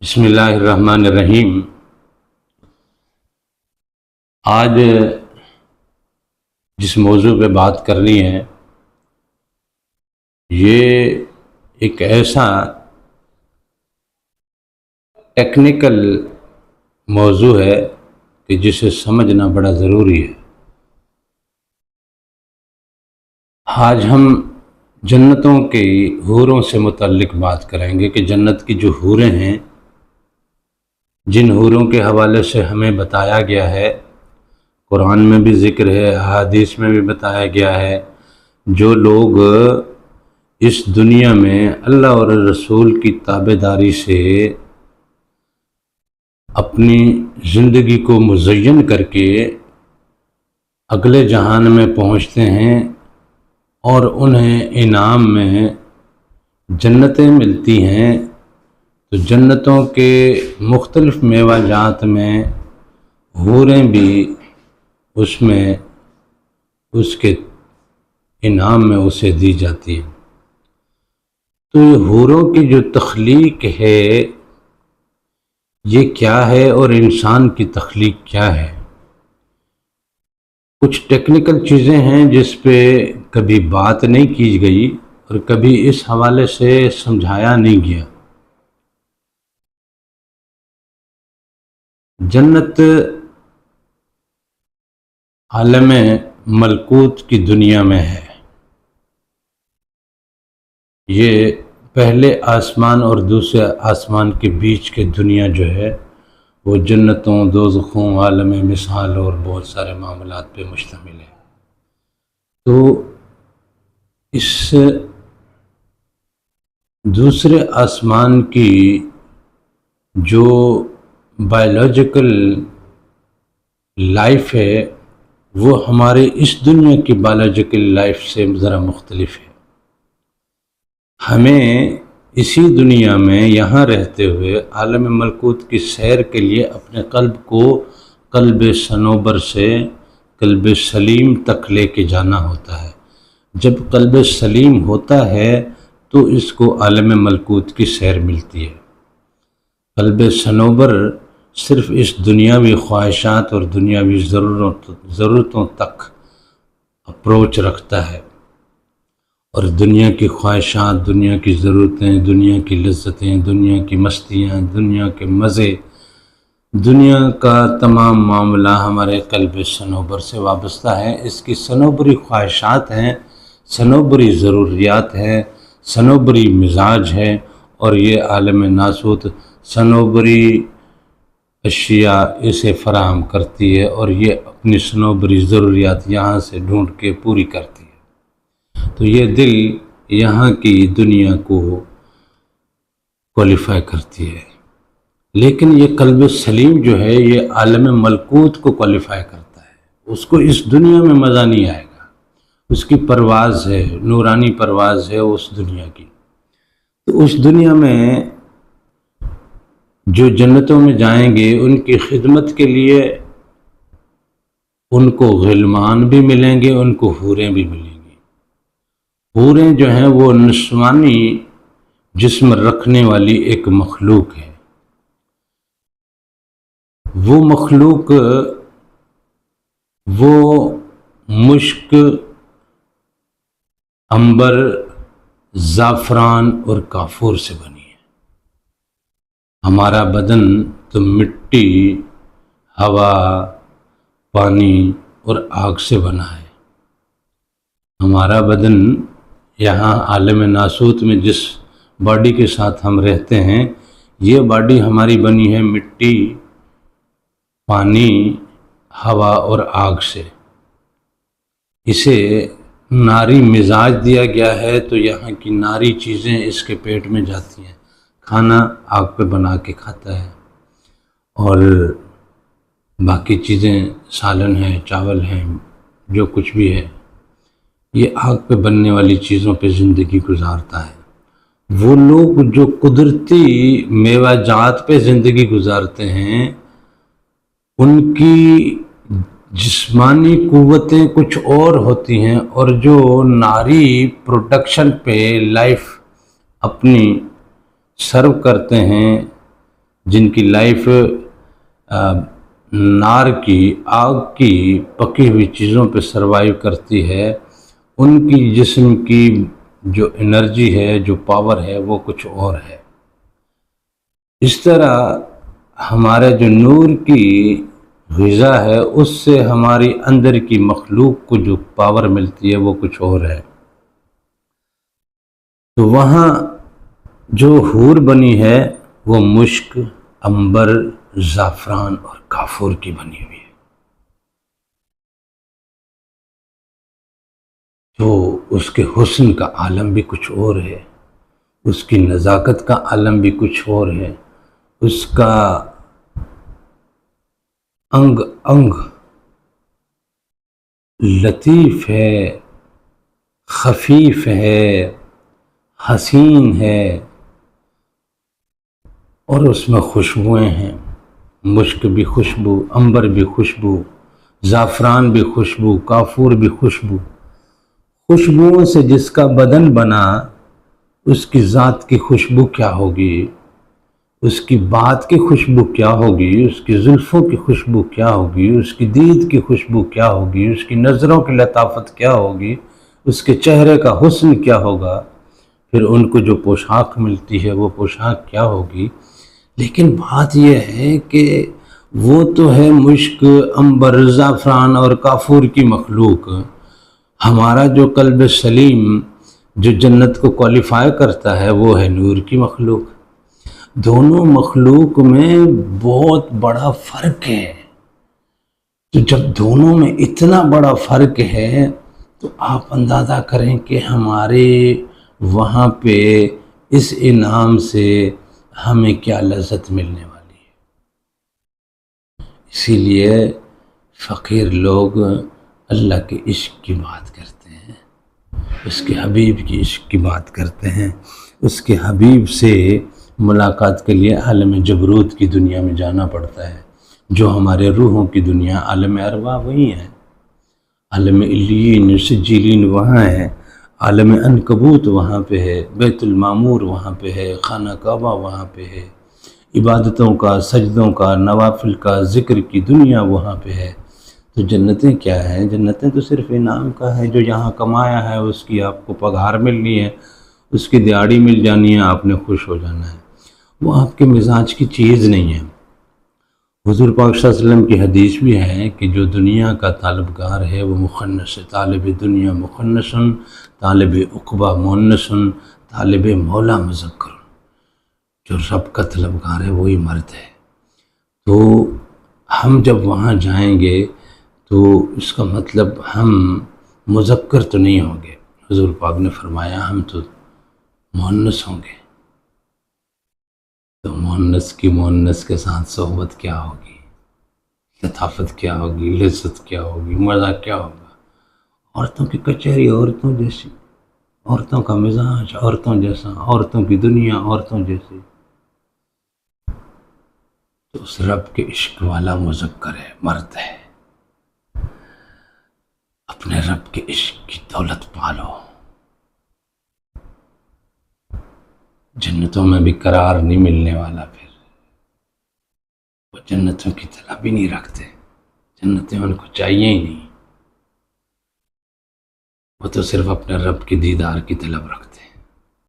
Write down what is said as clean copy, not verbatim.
بسم اللہ الرحمن الرحیم۔ آج جس موضوع پہ بات کرنی ہے یہ ایک ایسا ٹیکنیکل موضوع ہے کہ جسے سمجھنا بڑا ضروری ہے۔ آج ہم جنتوں کی حوروں سے متعلق بات کریں گے کہ جنت کی جو حوریں ہیں، جن حوروں کے حوالے سے ہمیں بتایا گیا ہے، قرآن میں بھی ذکر ہے، احادیث میں بھی بتایا گیا ہے، جو لوگ اس دنیا میں اللہ اور رسول کی تابعداری سے اپنی زندگی کو مزین کر کے اگلے جہان میں پہنچتے ہیں اور انہیں انعام میں جنتیں ملتی ہیں، تو جنتوں کے مختلف میوہ جات میں حوریں بھی اس کے انعام میں اسے دی جاتی ہیں۔ تو یہ حوروں کی جو تخلیق ہے یہ کیا ہے اور انسان کی تخلیق کیا ہے؟ کچھ ٹیکنیکل چیزیں ہیں جس پہ کبھی بات نہیں کی گئی اور کبھی اس حوالے سے سمجھایا نہیں گیا۔ جنت عالم ملکوت کی دنیا میں ہے۔ یہ پہلے آسمان اور دوسرے آسمان کے بیچ کے دنیا جو ہے وہ جنتوں، دوزخوں، عالم مثال اور بہت سارے معاملات پہ مشتمل ہے۔ تو اس دوسرے آسمان کی جو بائیولوجیکل لائف ہے وہ ہمارے اس دنیا کی بائیولوجیکل لائف سے ذرا مختلف ہے۔ ہمیں اسی دنیا میں یہاں رہتے ہوئے عالم ملکوت کی سیر کے لیے اپنے قلب کو قلب صنوبر سے قلب سلیم تک لے کے جانا ہوتا ہے۔ جب قلب سلیم ہوتا ہے تو اس کو عالم ملکوت کی سیر ملتی ہے۔ قلب صنوبر صرف اس دنیاوی خواہشات اور دنیاوی ضرورتوں تک اپروچ رکھتا ہے، اور دنیا کی خواہشات، دنیا کی ضرورتیں، دنیا کی لذتیں، دنیا کی مستیاں، دنیا کے مزے، دنیا کا تمام معاملہ ہمارے قلب صنوبر سے وابستہ ہے۔ اس کی صنوبری خواہشات ہیں، صنوبری ضروریات ہیں، صنوبری مزاج ہے، اور یہ عالم ناسوت صنوبری اشیاء اسے فراہم کرتی ہے اور یہ اپنی صنوبری ضروریات یہاں سے ڈھونڈ کے پوری کرتی ہے۔ تو یہ دل یہاں کی دنیا کو کوالیفائی کرتی ہے، لیکن یہ قلب سلیم جو ہے یہ عالم ملکوت کو کوالیفائی کرتا ہے۔ اس کو اس دنیا میں مزہ نہیں آئے گا، اس کی پرواز ہے، نورانی پرواز ہے اس دنیا کی۔ تو اس دنیا میں جو جنتوں میں جائیں گے ان کی خدمت کے لیے ان کو غلمان بھی ملیں گے، ان کو حوریں بھی ملیں گی۔ حوریں جو ہیں وہ نسوانی جسم رکھنے والی ایک مخلوق ہے۔ وہ مخلوق وہ مشک، عنبر، زعفران اور کافور سے بنی ہے۔ ہمارا بدن تو مٹی، ہوا، پانی اور آگ سے بنا ہے۔ ہمارا بدن یہاں عالم ناسوت میں جس باڈی کے ساتھ ہم رہتے ہیں یہ باڈی ہماری بنی ہے مٹی، پانی، ہوا اور آگ سے۔ اسے ناری مزاج دیا گیا ہے تو یہاں کی ناری چیزیں اس کے پیٹ میں جاتی ہیں، کھانا آگ پہ بنا کے کھاتا ہے، اور باقی چیزیں سالن ہیں، چاول ہیں، جو کچھ بھی ہے یہ آگ پہ بننے والی چیزوں پہ زندگی گزارتا ہے۔ وہ لوگ جو قدرتی میوہ جات پہ زندگی گزارتے ہیں ان کی جسمانی قوتیں کچھ اور ہوتی ہیں، اور جو ناری پروڈکشن پہ لائف اپنی سرو کرتے ہیں جن کی لائف نار کی، آگ کی پکی ہوئی چیزوں پہ سروائیو کرتی ہے، ان کی جسم کی جو انرجی ہے، جو پاور ہے، وہ کچھ اور ہے۔ اس طرح ہمارے جو نور کی غذا ہے، اس سے ہماری اندر کی مخلوق کو جو پاور ملتی ہے وہ کچھ اور ہے۔ تو وہاں جو حور بنی ہے وہ مشک، عنبر، زعفران اور کافور کی بنی ہوئی ہے۔ تو اس کے حسن کا عالم بھی کچھ اور ہے، اس کی نزاکت کا عالم بھی کچھ اور ہے، اس کا انگ انگ لطیف ہے، خفیف ہے، حسین ہے، اور اس میں خوشبوئیں ہیں۔ مشک بھی خوشبو، عنبر بھی خوشبو، زعفران بھی خوشبو، کافور بھی خوشبو۔ خوشبوؤں سے جس کا بدن بنا، اس کی ذات کی خوشبو کیا ہوگی، اس کی بات کی خوشبو کیا ہوگی، اس کی زلفوں کی خوشبو کیا ہوگی، اس کی دید کی خوشبو کیا ہوگی، اس کی نظروں کی لطافت کیا ہوگی، اس کے چہرے کا حسن کیا ہوگا، پھر ان کو جو پوشاک ملتی ہے وہ پوشاک کیا ہوگی۔ لیکن بات یہ ہے کہ وہ تو ہے مشک، عنبر، زعفران اور کافور کی مخلوق۔ ہمارا جو قلب سلیم جو جنت کو کوالیفائی کرتا ہے وہ ہے نور کی مخلوق۔ دونوں مخلوق میں بہت بڑا فرق ہے۔ تو جب دونوں میں اتنا بڑا فرق ہے تو آپ اندازہ کریں کہ ہمارے وہاں پہ اس انعام سے ہمیں کیا لذت ملنے والی ہے۔ اسی لیے فقیر لوگ اللہ کے عشق کی بات کرتے ہیں، اس کے حبیب کی عشق کی بات کرتے ہیں، اس کے حبیب سے ملاقات کے لیے عالم جبروت کی دنیا میں جانا پڑتا ہے۔ جو ہمارے روحوں کی دنیا عالم ارواح وہی ہے، عالم علیین سجیلین وہاں ہے، عالم عنکبوت وہاں پہ ہے، بیت المعمور وہاں پہ ہے، خانہ کعبہ وہاں پہ ہے، عبادتوں کا، سجدوں کا، نوافل کا، ذکر کی دنیا وہاں پہ ہے۔ تو جنتیں کیا ہیں؟ جنتیں تو صرف انعام کا ہے، جو یہاں کمایا ہے اس کی آپ کو پگھار ملنی ہے، اس کی دیہڑی مل جانی ہے، آپ نے خوش ہو جانا ہے۔ وہ آپ کے مزاج کی چیز نہیں ہے۔ حضور پاک صلی اللہ علیہ وسلم کی حدیث بھی ہے کہ جو دنیا کا طالبگار ہے وہ مخنث ہے، طالب دنیا مخنثن، طالب عقبہ مؤنثن، طالب مولا مذکر۔ جو رب کا طلبگار ہے وہی مرد ہے۔ تو ہم جب وہاں جائیں گے تو اس کا مطلب ہم مذکر تو نہیں ہوں گے، حضور پاک نے فرمایا ہم تو مؤنث ہوں گے۔ تو مؤنث کی مؤنث کے ساتھ صحبت کیا ہوگی، لطافت کیا ہوگی، لذت کیا ہوگی، مزہ کیا ہوگا۔ عورتوں کی کچہری عورتوں جیسی، عورتوں کا مزاج عورتوں جیسا، عورتوں کی دنیا عورتوں جیسی۔ تو اس رب کے عشق والا مذکر ہے، مرد ہے۔ اپنے رب کے عشق کی دولت پالو، جنتوں میں بھی قرار نہیں ملنے والا۔ پھر وہ جنتوں کی طلب بھی نہیں رکھتے، جنتیں ان کو چاہیے ہی نہیں، وہ تو صرف اپنے رب کی دیدار کی طلب رکھتے۔